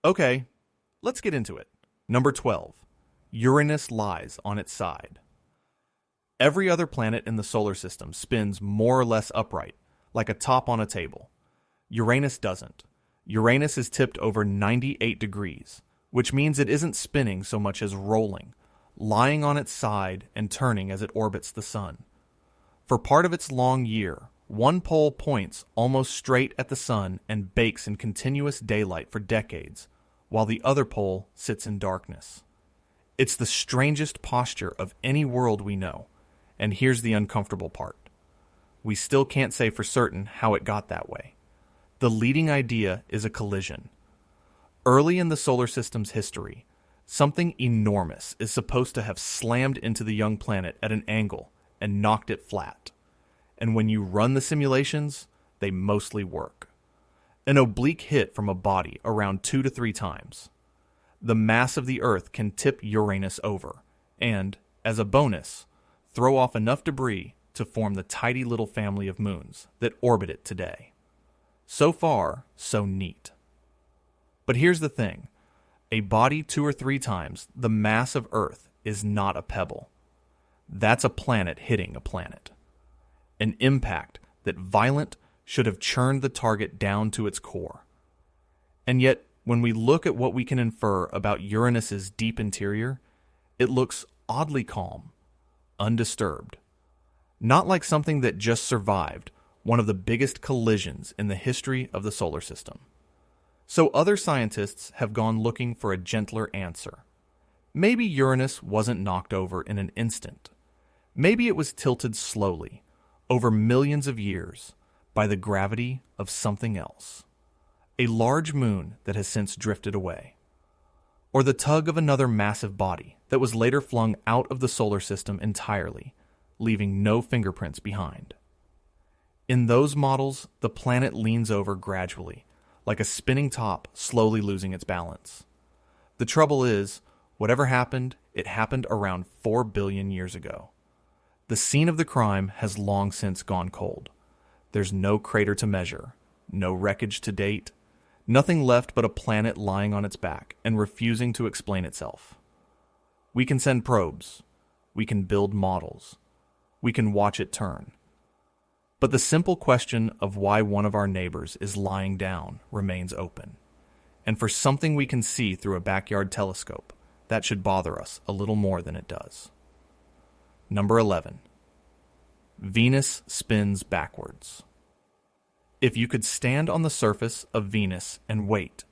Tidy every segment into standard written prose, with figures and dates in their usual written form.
Okay, let's get into it. Number 12. Uranus lies on its side. Every other planet in the solar system spins more or less upright, like a top on a table. Uranus doesn't. Uranus is tipped over 98 degrees, which means it isn't spinning so much as rolling, lying on its side and turning as it orbits the sun. For part of its long year, one pole points almost straight at the sun and bakes in continuous daylight for decades, while the other pole sits in darkness. It's the strangest posture of any world we know, and here's the uncomfortable part. We still can't say for certain how it got that way. The leading idea is a collision. Early in the solar system's history, something enormous is supposed to have slammed into the young planet at an angle and knocked it flat. And when you run the simulations, they mostly work. An oblique hit from a body around 2 to 3 times. The mass of the Earth can tip Uranus over, and, as a bonus, throw off enough debris to form the tidy little family of moons that orbit it today. So far, so neat. But here's the thing. A body 2 or 3 times the mass of Earth is not a pebble. That's a planet hitting a planet. An impact that violent should have churned the target down to its core. And yet, when we look at what we can infer about Uranus's deep interior, it looks oddly calm, undisturbed. Not like something that just survived one of the biggest collisions in the history of the solar system. So other scientists have gone looking for a gentler answer. Maybe Uranus wasn't knocked over in an instant. Maybe it was tilted slowly, over millions of years, by the gravity of something else. A large moon that has since drifted away. Or the tug of another massive body that was later flung out of the solar system entirely, leaving no fingerprints behind. In those models, the planet leans over gradually, like a spinning top slowly losing its balance. The trouble is, whatever happened, it happened around 4 billion years ago. The scene of the crime has long since gone cold. There's no crater to measure, no wreckage to date, nothing left but a planet lying on its back and refusing to explain itself. We can send probes. We can build models. We can watch it turn. But the simple question of why one of our neighbors is lying down remains open. And for something we can see through a backyard telescope, that should bother us a little more than it does. Number 11. Venus spins backwards. If you could stand on the surface of Venus and wait,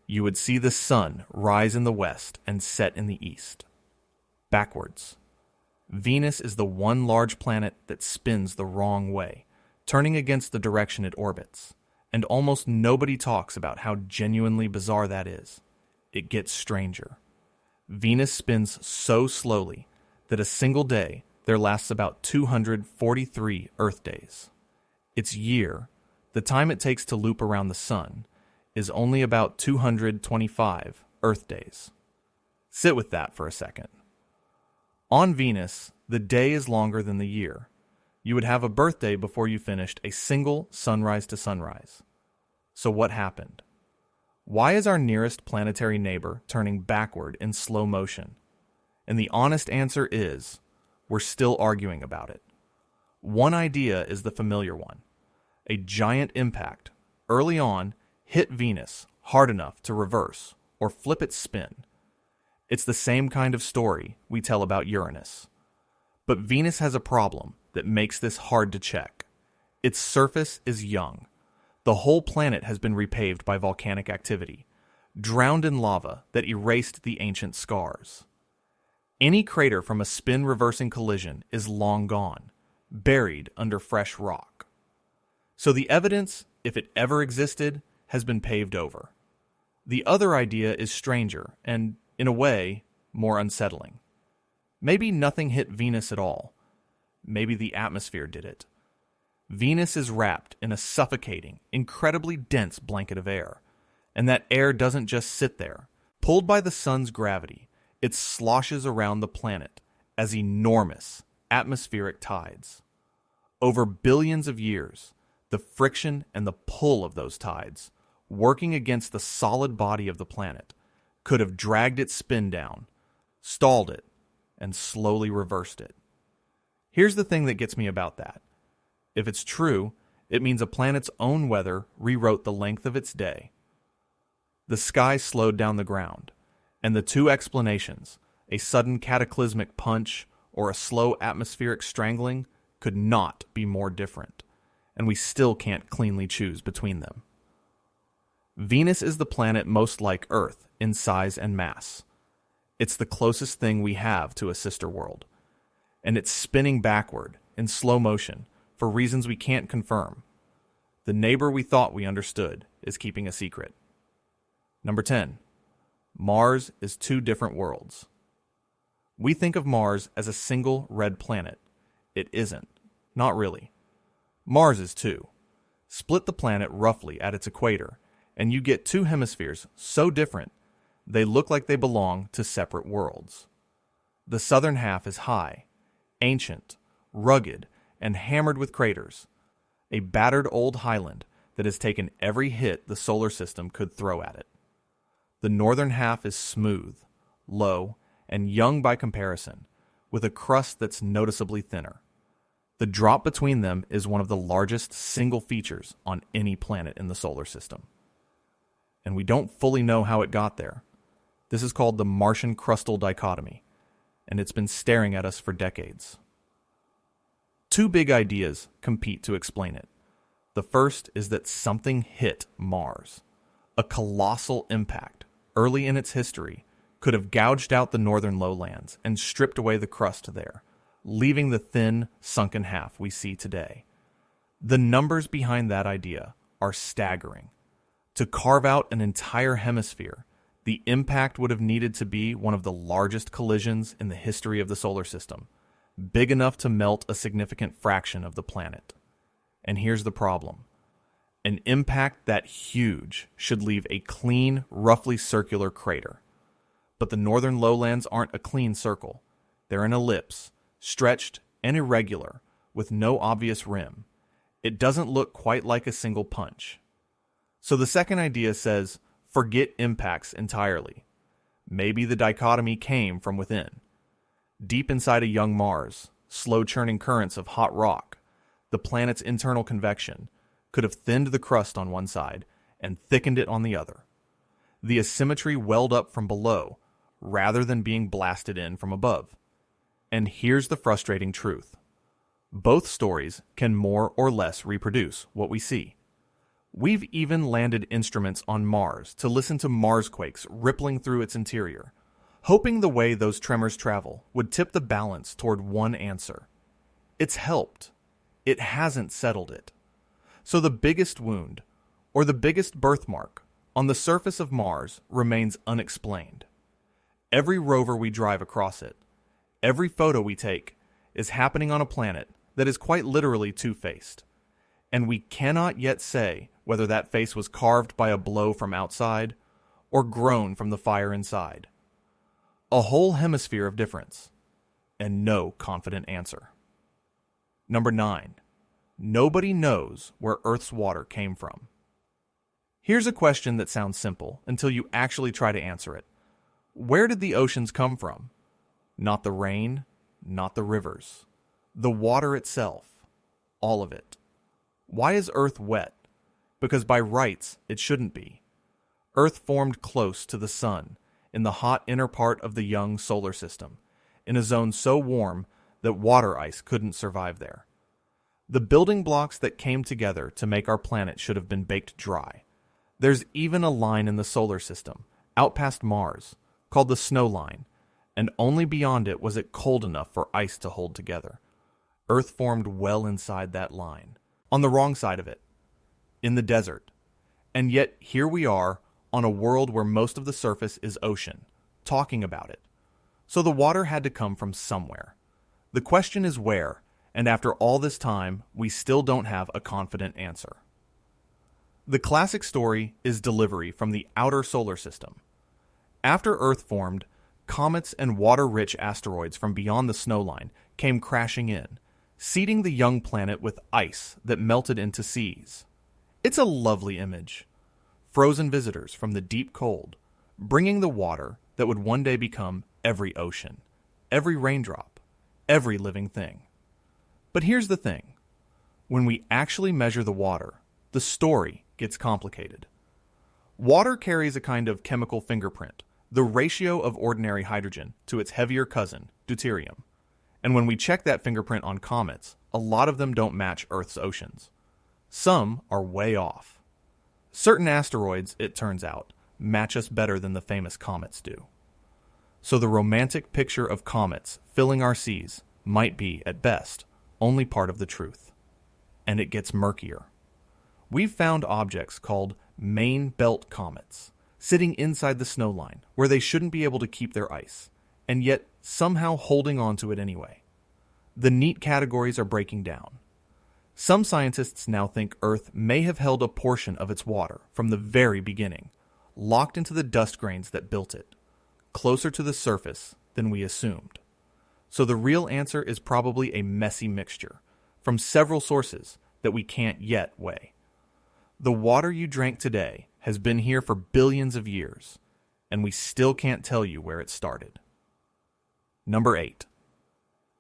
you would see the sun rise in the west and set in the east. Backwards. Venus is the one large planet that spins the wrong way, turning against the direction it orbits, and almost nobody talks about how genuinely bizarre that is. It gets stranger. Venus spins so slowly that a single day there lasts about 243 Earth days. Its year, the time it takes to loop around the sun, is only about 225 Earth days. Sit with that for a second. On Venus, the day is longer than the year. You would have a birthday before you finished a single sunrise to sunrise. So what happened? Why is our nearest planetary neighbor turning backward in slow motion? And the honest answer is, we're still arguing about it. One idea is the familiar one. A giant impact, early on, hit Venus hard enough to reverse or flip its spin. It's the same kind of story we tell about Uranus. But Venus has a problem that makes this hard to check. Its surface is young. The whole planet has been repaved by volcanic activity, drowned in lava that erased the ancient scars. Any crater from a spin-reversing collision is long gone, buried under fresh rock. So the evidence, if it ever existed, has been paved over. The other idea is stranger and, in a way, more unsettling. Maybe nothing hit Venus at all. Maybe the atmosphere did it. Venus is wrapped in a suffocating, incredibly dense blanket of air, and that air doesn't just sit there. Pulled by the sun's gravity, it sloshes around the planet as enormous atmospheric tides. Over billions of years, the friction and the pull of those tides working against the solid body of the planet, could have dragged its spin down, stalled it, and slowly reversed it. Here's the thing that gets me about that. If it's true, it means a planet's own weather rewrote the length of its day. The sky slowed down the ground, and the two explanations, a sudden cataclysmic punch or a slow atmospheric strangling, could not be more different, and we still can't cleanly choose between them. Venus is the planet most like Earth in size and mass. It's the closest thing we have to a sister world, and it's spinning backward in slow motion for reasons we can't confirm. The neighbor we thought we understood is keeping a secret. Number 10. Mars is two different worlds. We think of Mars as a single red planet. It isn't. Not really. Mars is two. Split the planet roughly at its equator, and you get two hemispheres so different they look like they belong to separate worlds. The southern half is high, ancient, rugged, and hammered with craters, a battered old highland that has taken every hit the solar system could throw at it. The northern half is smooth, low, and young by comparison, with a crust that's noticeably thinner. The drop between them is one of the largest single features on any planet in the solar system. And we don't fully know how it got there. This is called the Martian crustal dichotomy, and it's been staring at us for decades. Two big ideas compete to explain it. The first is that something hit Mars. A colossal impact, early in its history, could have gouged out the northern lowlands and stripped away the crust there, leaving the thin, sunken half we see today. The numbers behind that idea are staggering. To carve out an entire hemisphere, the impact would have needed to be one of the largest collisions in the history of the solar system, big enough to melt a significant fraction of the planet. And here's the problem. An impact that huge should leave a clean, roughly circular crater. But the northern lowlands aren't a clean circle. They're an ellipse, stretched and irregular, with no obvious rim. It doesn't look quite like a single punch. So the second idea says, forget impacts entirely. Maybe the dichotomy came from within. Deep inside a young Mars, slow churning currents of hot rock, the planet's internal convection, could have thinned the crust on one side and thickened it on the other. The asymmetry welled up from below, rather than being blasted in from above. And here's the frustrating truth. Both stories can more or less reproduce what we see. We've even landed instruments on Mars to listen to Marsquakes rippling through its interior, hoping the way those tremors travel would tip the balance toward one answer. It's helped. It hasn't settled it. So the biggest wound, or the biggest birthmark, on the surface of Mars remains unexplained. Every rover we drive across it, every photo we take, is happening on a planet that is quite literally two-faced. And we cannot yet say whether that face was carved by a blow from outside or grown from the fire inside. A whole hemisphere of difference, and no confident answer. Number 9. Nobody knows where Earth's water came from. Here's a question that sounds simple until you actually try to answer it. Where did the oceans come from? Not the rain, not the rivers. The water itself. All of it. Why is Earth wet? Because by rights, it shouldn't be. Earth formed close to the sun, in the hot inner part of the young solar system, in a zone so warm that water ice couldn't survive there. The building blocks that came together to make our planet should have been baked dry. There's even a line in the solar system, out past Mars, called the snow line, and only beyond it was it cold enough for ice to hold together. Earth formed well inside that line, on the wrong side of it, in the desert. And yet here we are on a world where most of the surface is ocean, talking about it. So the water had to come from somewhere. The question is where, and after all this time, we still don't have a confident answer. The classic story is delivery from the outer solar system. After Earth formed, comets and water-rich asteroids from beyond the snowline came crashing in, seeding the young planet with ice that melted into seas. It's a lovely image. frozen visitors from the deep cold, bringing the water that would one day become every ocean, every raindrop, every living thing. But here's the thing. When we actually measure the water, the story gets complicated. Water carries a kind of chemical fingerprint, the ratio of ordinary hydrogen to its heavier cousin, deuterium. And when we check that fingerprint on comets, a lot of them don't match Earth's oceans. Some are way off. Certain asteroids, it turns out, match us better than the famous comets do. So the romantic picture of comets filling our seas might be, at best, only part of the truth. And it gets murkier. We've found objects called main belt comets, sitting inside the snowline, where they shouldn't be able to keep their ice, and yet somehow holding on to it anyway. The neat categories are breaking down. Some scientists now think Earth may have held a portion of its water from the very beginning, locked into the dust grains that built it, closer to the surface than we assumed. So the real answer is probably a messy mixture, from several sources that we can't yet weigh. The water you drank today has been here for billions of years, and we still can't tell you where it started. Number 8.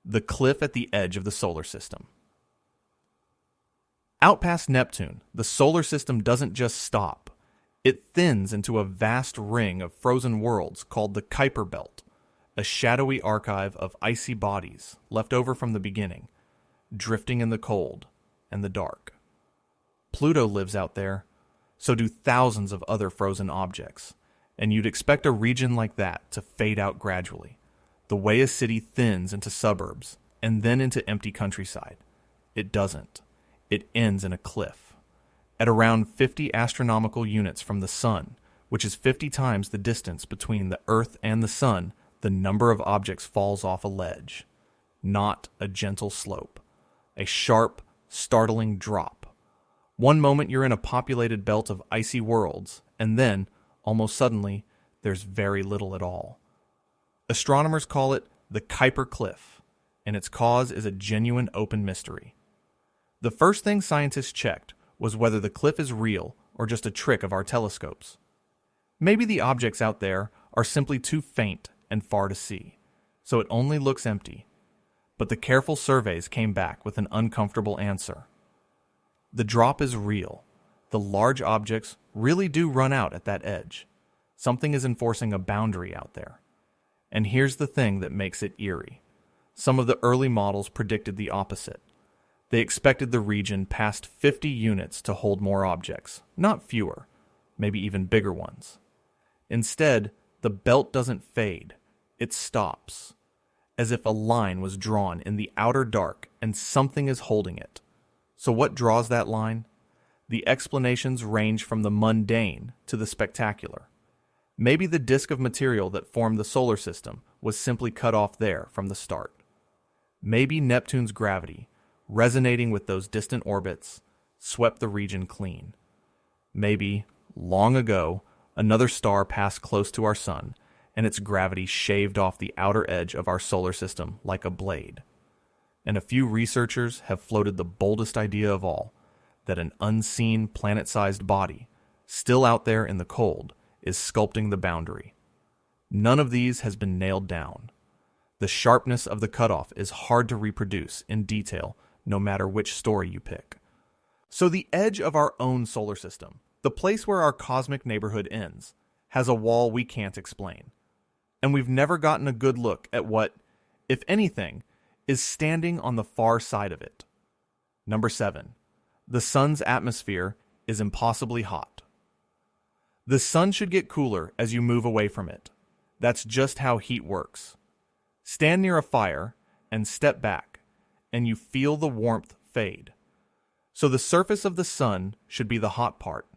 The cliff at the edge of the solar system. Out past Neptune, the solar system doesn't just stop. It thins into a vast ring of frozen worlds called the Kuiper Belt, a shadowy archive of icy bodies left over from the beginning, drifting in the cold and the dark. Pluto lives out there, so do thousands of other frozen objects, and you'd expect a region like that to fade out gradually, the way a city thins into suburbs and then into empty countryside. It doesn't. It ends in a cliff. At around 50 astronomical units from the Sun, which is 50 times the distance between the Earth and the Sun, the number of objects falls off a ledge. Not a gentle slope. A sharp, startling drop. One moment you're in a populated belt of icy worlds, and then, almost suddenly, there's very little at all. Astronomers call it the Kuiper Cliff, and its cause is a genuine open mystery. The first thing scientists checked was whether the cliff is real or just a trick of our telescopes. Maybe the objects out there are simply too faint and far to see, so it only looks empty. But the careful surveys came back with an uncomfortable answer. The drop is real. The large objects really do run out at that edge. Something is enforcing a boundary out there. And here's the thing that makes it eerie. Some of the early models predicted the opposite. They expected the region past 50 units to hold more objects, not fewer, maybe even bigger ones. Instead, the belt doesn't fade. It stops, as if a line was drawn in the outer dark and something is holding it. So what draws that line? The explanations range from the mundane to the spectacular. Maybe the disk of material that formed the solar system was simply cut off there from the start. Maybe Neptune's gravity, resonating with those distant orbits, swept the region clean. Maybe, long ago, another star passed close to our sun, and its gravity shaved off the outer edge of our solar system like a blade. And a few researchers have floated the boldest idea of all, that an unseen planet-sized body, still out there in the cold, is sculpting the boundary. None of these has been nailed down. The sharpness of the cutoff is hard to reproduce in detail, no matter which story you pick. So the edge of our own solar system, the place where our cosmic neighborhood ends, has a wall we can't explain. And we've never gotten a good look at what, if anything, is standing on the far side of it. Number 7. The sun's atmosphere is impossibly hot. The sun should get cooler as you move away from it. That's just how heat works. Stand near a fire and step back, and you feel the warmth fade. So the surface of the sun should be the hot part,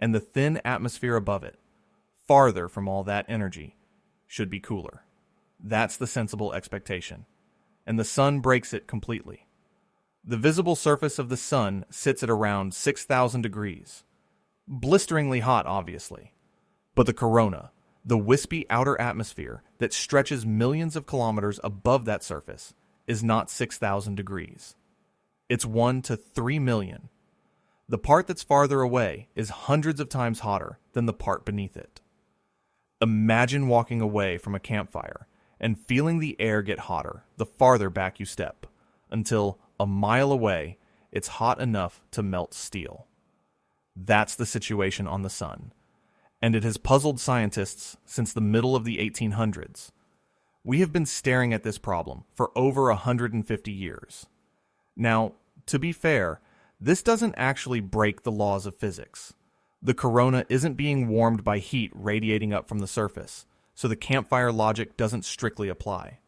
and the thin atmosphere above it, farther from all that energy, should be cooler. That's the sensible expectation. And the sun breaks it completely. The visible surface of the sun sits at around 6,000 degrees. Blisteringly hot, obviously. But the corona, the wispy outer atmosphere that stretches millions of kilometers above that surface, is not 6,000 degrees. It's 1 to 3 million. The part that's farther away is hundreds of times hotter than the part beneath it. Imagine walking away from a campfire and feeling the air get hotter the farther back you step, until a mile away it's hot enough to melt steel. That's the situation on the sun, and it has puzzled scientists since the middle of the 1800s. We have been staring at this problem for over 150 years. Now, to be fair, this doesn't actually break the laws of physics. The corona isn't being warmed by heat radiating up from the surface, so the campfire logic doesn't strictly apply.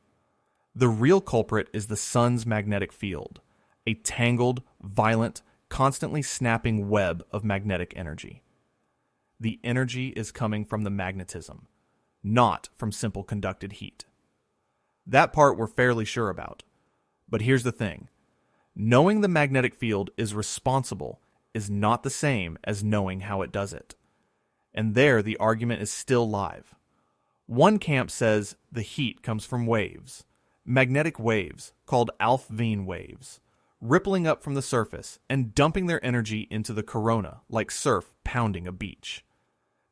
The real culprit is the sun's magnetic field, a tangled, violent, constantly snapping web of magnetic energy. The energy is coming from the magnetism, not from simple conducted heat. That part we're fairly sure about. But here's the thing. Knowing the magnetic field is responsible is not the same as knowing how it does it. And there the argument is still live. One camp says the heat comes from waves, magnetic waves called Alfvén waves, rippling up from the surface and dumping their energy into the corona like surf pounding a beach.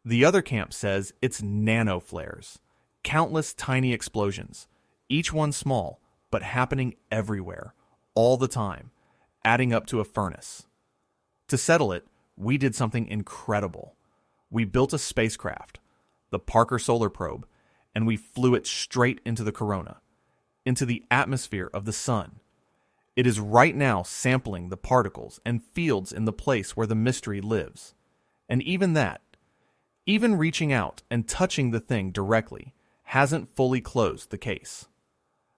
The other camp says it's nanoflares, countless tiny explosions, each one small, but happening everywhere, all the time, adding up to a furnace. To settle it, we did something incredible. We built a spacecraft, the Parker Solar Probe, and we flew it straight into the corona, into the atmosphere of the sun. It is right now sampling the particles and fields in the place where the mystery lives. And even that, even reaching out and touching the thing directly, hasn't fully closed the case.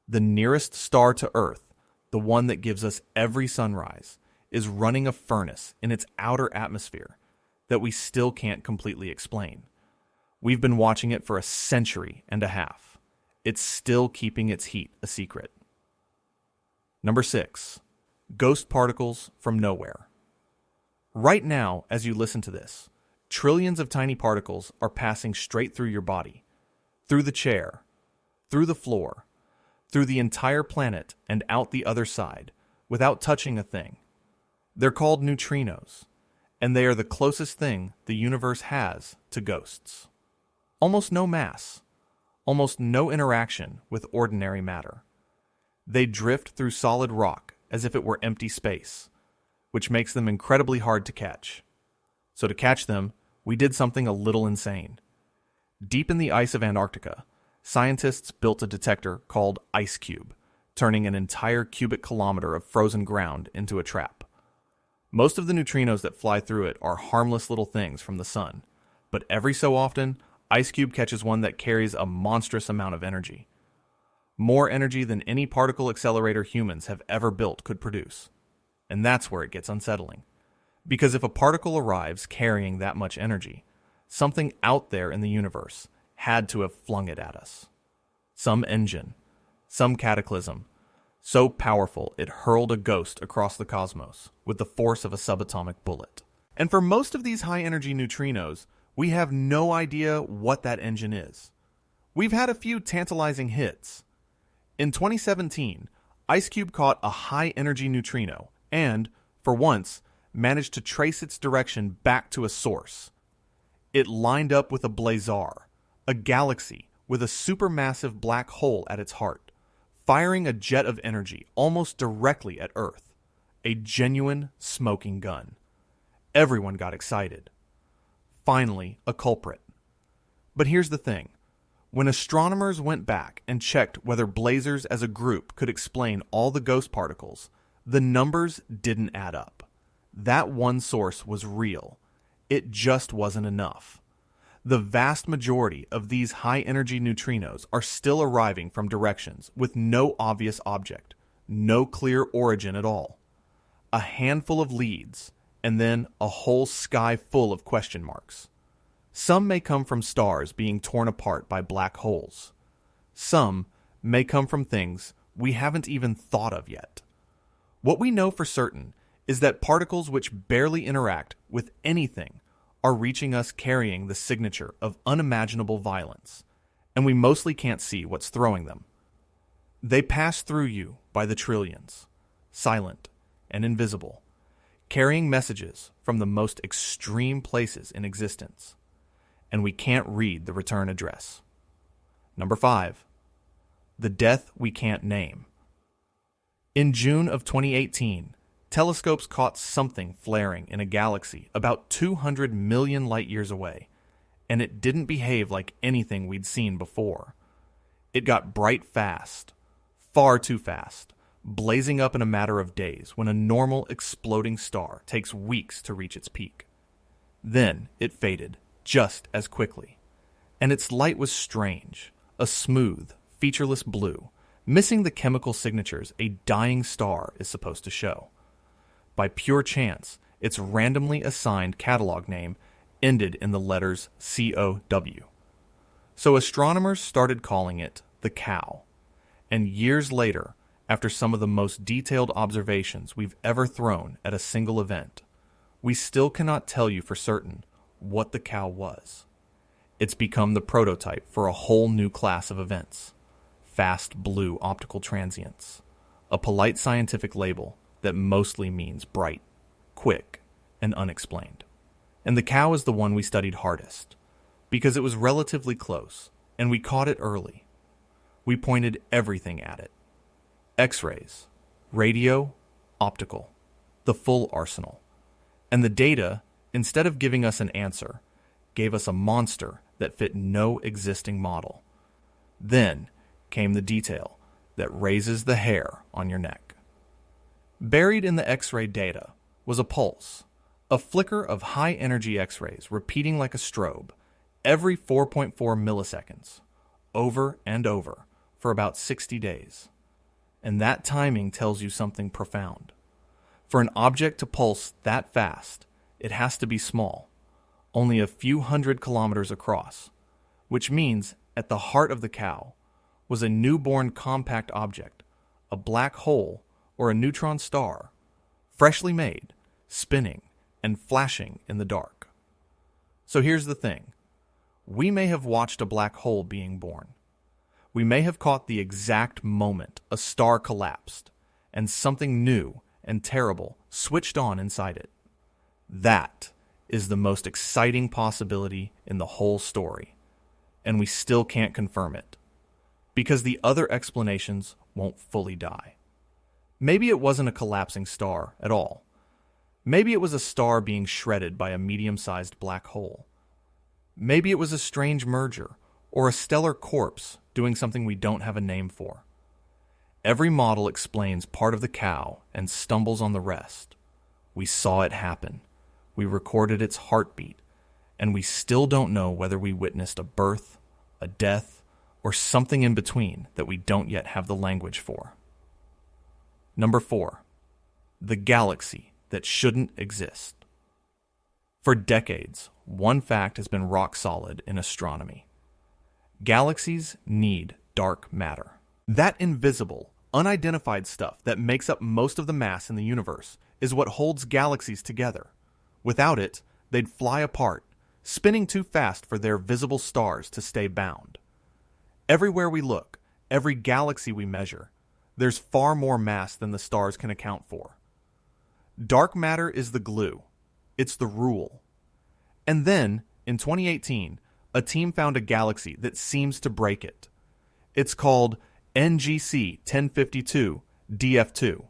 The nearest star to Earth, the one that gives us every sunrise, is running a furnace in its outer atmosphere that we still can't completely explain. We've been watching it for a century and a half. It's still keeping its heat a secret. Number 6. Ghost particles from nowhere. Right now, as you listen to this, trillions of tiny particles are passing straight through your body, through the chair, through the floor, through the entire planet and out the other side, without touching a thing. They're called neutrinos, and they are the closest thing the universe has to ghosts. Almost no mass, almost no interaction with ordinary matter. They drift through solid rock as if it were empty space, which makes them incredibly hard to catch. So to catch them, we did something a little insane. Deep in the ice of Antarctica, scientists built a detector called IceCube, turning an entire cubic kilometer of frozen ground into a trap. Most of the neutrinos that fly through it are harmless little things from the sun, but every so often, IceCube catches one that carries a monstrous amount of energy. More energy than any particle accelerator humans have ever built could produce. And that's where it gets unsettling. Because if a particle arrives carrying that much energy, something out there in the universe had to have flung it at us. Some engine, some cataclysm, so powerful it hurled a ghost across the cosmos with the force of a subatomic bullet. And for most of these high-energy neutrinos, we have no idea what that engine is. We've had a few tantalizing hits. In 2017, IceCube caught a high-energy neutrino and, for once, managed to trace its direction back to a source. It lined up with a blazar, a galaxy with a supermassive black hole at its heart, firing a jet of energy almost directly at Earth. A genuine smoking gun. Everyone got excited. Finally, a culprit. But here's the thing. When astronomers went back and checked whether blazars as a group could explain all the ghost particles, the numbers didn't add up. That one source was real. It just wasn't enough. The vast majority of these high-energy neutrinos are still arriving from directions with no obvious object, no clear origin at all. A handful of leads, and then a whole sky full of question marks. Some may come from stars being torn apart by black holes. Some may come from things we haven't even thought of yet. What we know for certain is that particles which barely interact with anything are reaching us carrying the signature of unimaginable violence, and we mostly can't see what's throwing them. They pass through you by the trillions, silent and invisible, carrying messages from the most extreme places in existence, and we can't read the return address. Number 5. The death we can't name. In June of 2018, telescopes caught something flaring in a galaxy about 200 million light-years away, and it didn't behave like anything we'd seen before. It got bright fast, far too fast, blazing up in a matter of days when a normal exploding star takes weeks to reach its peak. Then it faded just as quickly, and its light was strange, a smooth, featureless blue, missing the chemical signatures a dying star is supposed to show. By pure chance, its randomly assigned catalog name ended in the letters COW. So astronomers started calling it the Cow. And years later, after some of the most detailed observations we've ever thrown at a single event, we still cannot tell you for certain what the Cow was. It's become the prototype for a whole new class of events: fast blue optical transients, a polite scientific label that mostly means bright, quick, and unexplained. And the Cow is the one we studied hardest, because it was relatively close, and we caught it early. We pointed everything at it. X-rays, radio, optical, the full arsenal. And the data, instead of giving us an answer, gave us a monster that fit no existing model. Then came the detail that raises the hair on your neck. Buried in the X-ray data was a pulse, a flicker of high-energy X-rays repeating like a strobe every 4.4 milliseconds, over and over, for about 60 days. And that timing tells you something profound. For an object to pulse that fast, it has to be small, only a few hundred kilometers across, which means at the heart of the Cow was a newborn compact object, a black hole or a neutron star, freshly made, spinning, and flashing in the dark. So here's the thing. We may have watched a black hole being born. We may have caught the exact moment a star collapsed and something new and terrible switched on inside it. That is the most exciting possibility in the whole story, and we still can't confirm it, because the other explanations won't fully die. Maybe it wasn't a collapsing star at all. Maybe it was a star being shredded by a medium-sized black hole. Maybe it was a strange merger, or a stellar corpse doing something we don't have a name for. Every model explains part of the Cow and stumbles on the rest. We saw it happen. We recorded its heartbeat, and we still don't know whether we witnessed a birth, a death, or something in between that we don't yet have the language for. Number 4. The galaxy that shouldn't exist. For decades, one fact has been rock solid in astronomy. Galaxies need dark matter. That invisible, unidentified stuff that makes up most of the mass in the universe is what holds galaxies together. Without it, they'd fly apart, spinning too fast for their visible stars to stay bound. Everywhere we look, every galaxy we measure, there's far more mass than the stars can account for. Dark matter is the glue. It's the rule. And then, in 2018, a team found a galaxy that seems to break it. It's called NGC 1052 DF2,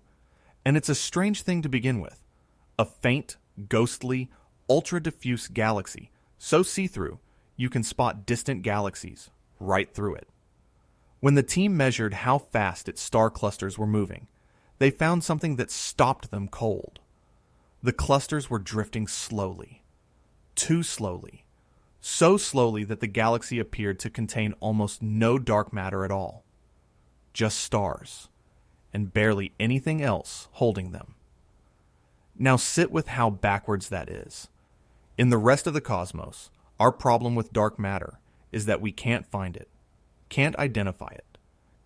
and it's a strange thing to begin with. A faint, ghostly, ultra-diffuse galaxy, so see-through you can spot distant galaxies right through it. When the team measured how fast its star clusters were moving, they found something that stopped them cold. The clusters were drifting slowly. Too slowly. So slowly that the galaxy appeared to contain almost no dark matter at all. Just stars, and barely anything else holding them. Now sit with how backwards that is. In the rest of the cosmos, our problem with dark matter is that we can't find it, can't identify it,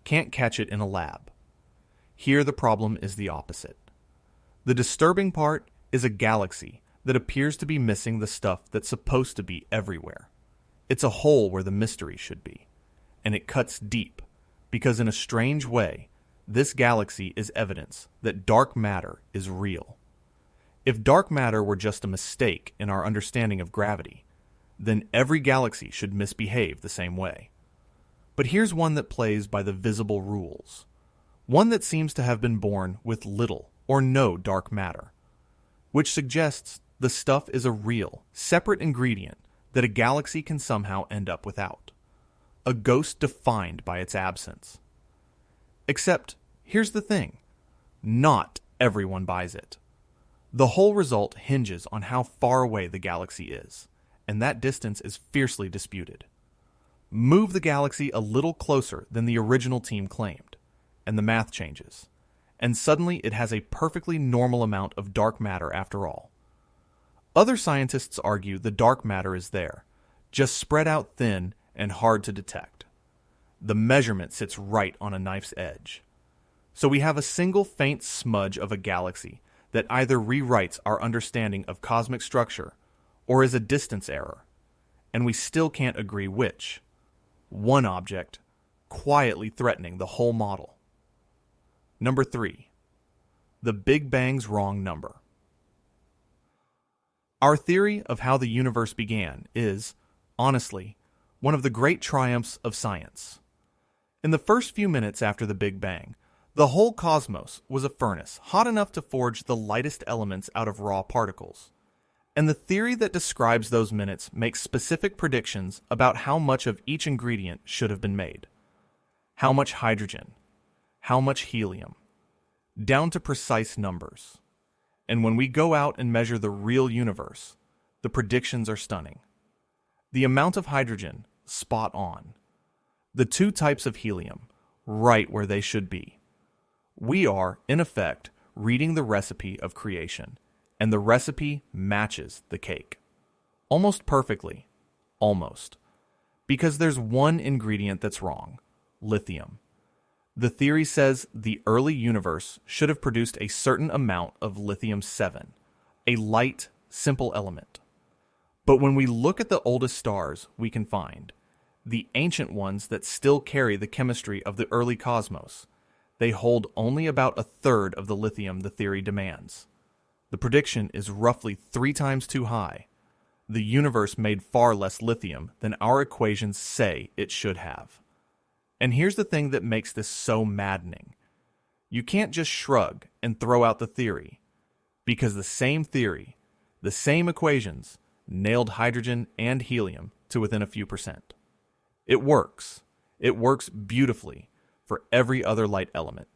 can't catch it in a lab. Here the problem is the opposite. The disturbing part is a galaxy that appears to be missing the stuff that's supposed to be everywhere. It's a hole where the mystery should be, and it cuts deep, because in a strange way, this galaxy is evidence that dark matter is real. If dark matter were just a mistake in our understanding of gravity, then every galaxy should misbehave the same way. But here's one that plays by the visible rules. One that seems to have been born with little or no dark matter, which suggests the stuff is a real, separate ingredient that a galaxy can somehow end up without. A ghost defined by its absence. Except, here's the thing. Not everyone buys it. The whole result hinges on how far away the galaxy is, and that distance is fiercely disputed. Move the galaxy a little closer than the original team claimed, and the math changes, and suddenly it has a perfectly normal amount of dark matter after all. Other scientists argue the dark matter is there, just spread out thin and hard to detect. The measurement sits right on a knife's edge. So we have a single faint smudge of a galaxy that either rewrites our understanding of cosmic structure or is a distance error, and we still can't agree which. One object, quietly threatening the whole model. Number 3. The Big Bang's wrong number. Our theory of how the universe began is, honestly, one of the great triumphs of science. In the first few minutes after the Big Bang, the whole cosmos was a furnace hot enough to forge the lightest elements out of raw particles. And the theory that describes those minutes makes specific predictions about how much of each ingredient should have been made. How much hydrogen, how much helium, down to precise numbers. And when we go out and measure the real universe, the predictions are stunning. The amount of hydrogen, spot on. The 2 types of helium, right where they should be. We are, in effect, reading the recipe of creation, and the recipe matches the cake. Almost perfectly. Almost. Because there's one ingredient that's wrong. Lithium. The theory says the early universe should have produced a certain amount of lithium-7, a light, simple element. But when we look at the oldest stars we can find, the ancient ones that still carry the chemistry of the early cosmos, they hold only about a third of the lithium the theory demands. The prediction is roughly 3 times too high. The universe made far less lithium than our equations say it should have. And here's the thing that makes this so maddening. You can't just shrug and throw out the theory, because the same theory, the same equations, nailed hydrogen and helium to within a few percent. It works. It works beautifully for every other light element.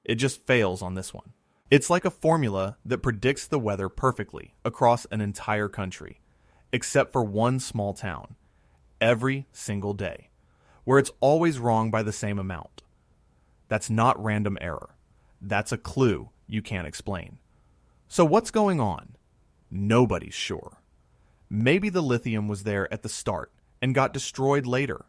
It just fails on this one. It's like a formula that predicts the weather perfectly across an entire country, except for one small town, every single day, where it's always wrong by the same amount. That's not random error. That's a clue you can't explain. So what's going on? Nobody's sure. Maybe the lithium was there at the start and got destroyed later,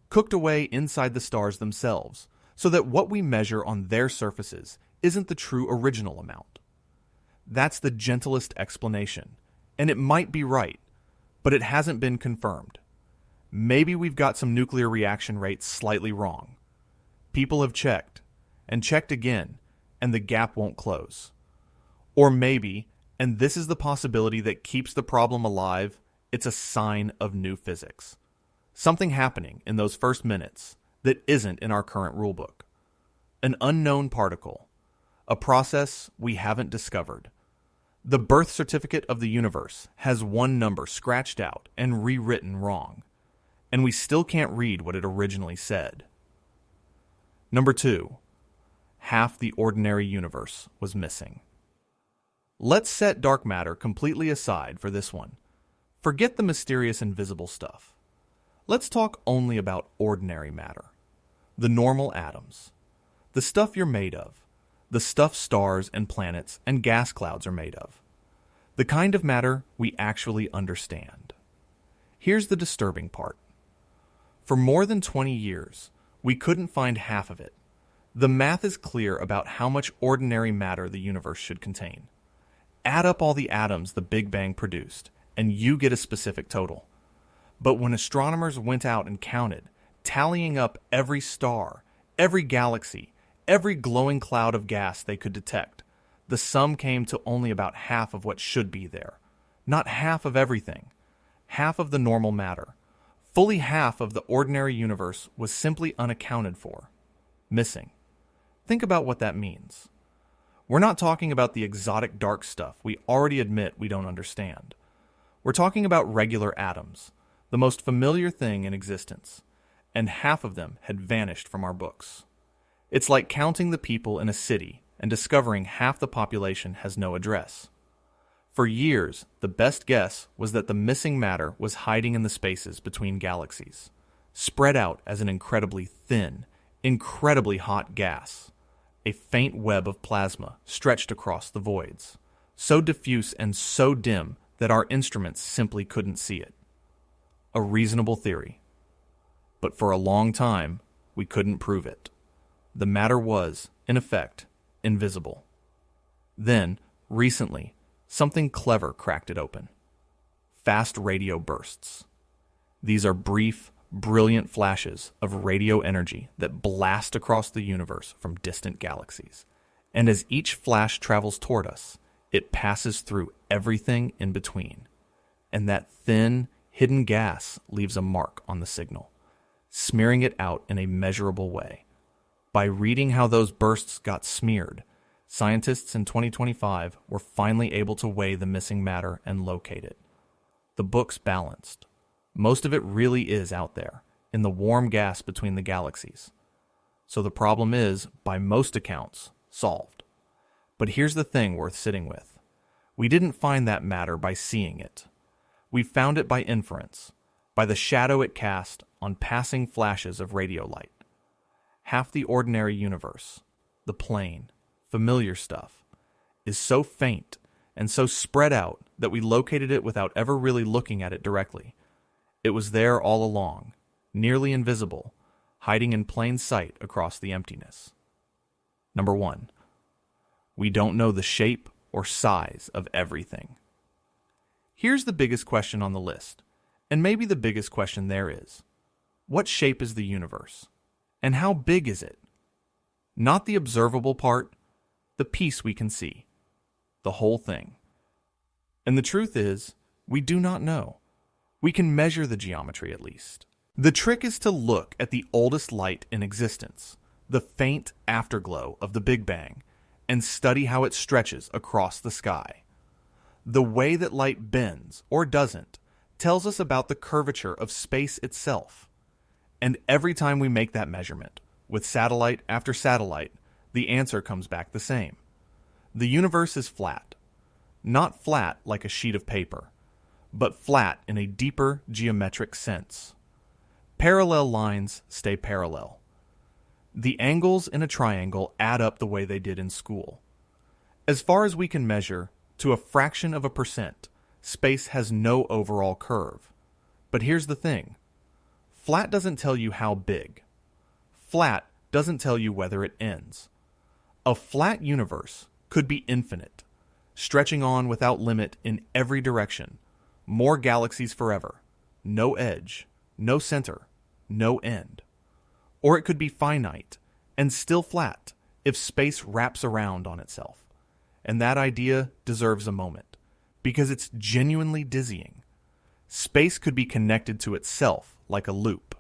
cooked away inside the stars themselves, so that what we measure on their surfaces isn't the true original amount. That's the gentlest explanation, and it might be right, but it hasn't been confirmed. Maybe we've got some nuclear reaction rates slightly wrong. People have checked, and checked again, and the gap won't close. Or maybe, and this is the possibility that keeps the problem alive, it's a sign of new physics. Something happening in those first minutes that isn't in our current rulebook. An unknown particle. A process we haven't discovered. The birth certificate of the universe has one number scratched out and rewritten wrong, and we still can't read what it originally said. Number 2. Half the ordinary universe was missing. Let's set dark matter completely aside for this one. Forget the mysterious invisible stuff. Let's talk only about ordinary matter. The normal atoms. The stuff you're made of. The stuff stars and planets and gas clouds are made of. The kind of matter we actually understand. Here's the disturbing part. For more than 20 years, we couldn't find half of it. The math is clear about how much ordinary matter the universe should contain. Add up all the atoms the Big Bang produced, and you get a specific total. But when astronomers went out and counted, tallying up every star, every galaxy, every glowing cloud of gas they could detect, the sum came to only about half of what should be there. Not half of everything. Half of the normal matter. Fully half of the ordinary universe was simply unaccounted for. Missing. Think about what that means. We're not talking about the exotic dark stuff we already admit we don't understand. We're talking about regular atoms, the most familiar thing in existence, and half of them had vanished from our books. It's like counting the people in a city and discovering half the population has no address. For years, the best guess was that the missing matter was hiding in the spaces between galaxies, spread out as an incredibly thin, incredibly hot gas, a faint web of plasma stretched across the voids, so diffuse and so dim that our instruments simply couldn't see it. A reasonable theory. But for a long time, we couldn't prove it. The matter was, in effect, invisible. Then, recently, something clever cracked it open. Fast radio bursts. These are brief, brilliant flashes of radio energy that blast across the universe from distant galaxies. And as each flash travels toward us, it passes through everything in between. And that thin, hidden gas leaves a mark on the signal, smearing it out in a measurable way. By reading how those bursts got smeared, scientists in 2025 were finally able to weigh the missing matter and locate it. The book's balanced. Most of it really is out there, in the warm gas between the galaxies. So the problem is, by most accounts, solved. But here's the thing worth sitting with. We didn't find that matter by seeing it. We found it by inference, by the shadow it cast on passing flashes of radio light. Half the ordinary universe, the plain, familiar stuff, is so faint and so spread out that we located it without ever really looking at it directly. It was there all along, nearly invisible, hiding in plain sight across the emptiness. Number 1. We don't know the shape or size of everything. Here's the biggest question on the list, and maybe the biggest question there is. What shape is the universe? And how big is it? Not the observable part, the piece we can see. The whole thing. And the truth is, we do not know. We can measure the geometry at least. The trick is to look at the oldest light in existence, the faint afterglow of the Big Bang, and study how it stretches across the sky. The way that light bends, or doesn't, tells us about the curvature of space itself. And every time we make that measurement, with satellite after satellite, the answer comes back the same. The universe is flat. Not flat like a sheet of paper, but flat in a deeper geometric sense. Parallel lines stay parallel. The angles in a triangle add up the way they did in school. As far as we can measure, to a fraction of a percent, space has no overall curve. But here's the thing. Flat doesn't tell you how big. Flat doesn't tell you whether it ends. A flat universe could be infinite, stretching on without limit in every direction. More galaxies forever. No edge, no center, no end. Or it could be finite and still flat if space wraps around on itself. And that idea deserves a moment, because it's genuinely dizzying. Space could be connected to itself like a loop.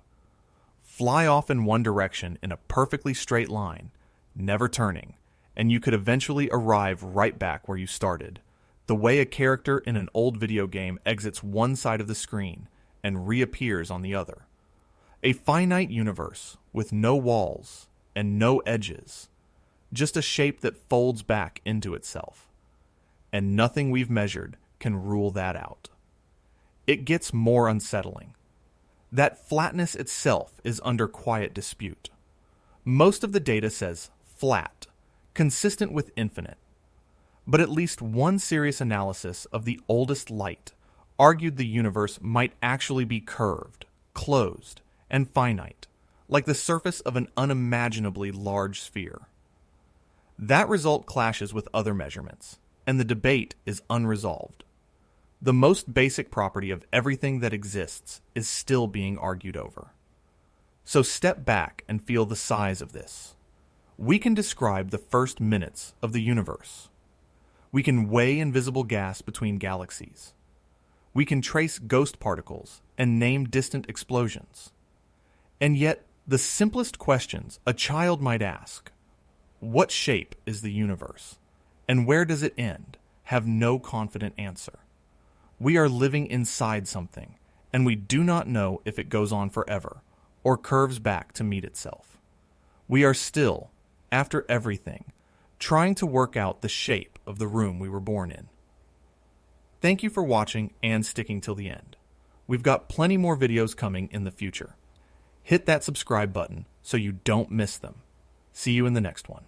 Fly off in one direction in a perfectly straight line, never turning, and you could eventually arrive right back where you started, the way a character in an old video game exits one side of the screen and reappears on the other. A finite universe with no walls and no edges, just a shape that folds back into itself. And nothing we've measured can rule that out. It gets more unsettling. That flatness itself is under quiet dispute. Most of the data says flat, consistent with infinite. But at least one serious analysis of the oldest light argued the universe might actually be curved, closed, and finite, like the surface of an unimaginably large sphere. That result clashes with other measurements, and the debate is unresolved. The most basic property of everything that exists is still being argued over. So step back and feel the size of this. We can describe the first minutes of the universe. We can weigh invisible gas between galaxies. We can trace ghost particles and name distant explosions. And yet, the simplest questions a child might ask, what shape is the universe, and where does it end, have no confident answer. We are living inside something, and we do not know if it goes on forever or curves back to meet itself. We are still, after everything, trying to work out the shape of the room we were born in. Thank you for watching and sticking till the end. We've got plenty more videos coming in the future. Hit that subscribe button so you don't miss them. See you in the next one.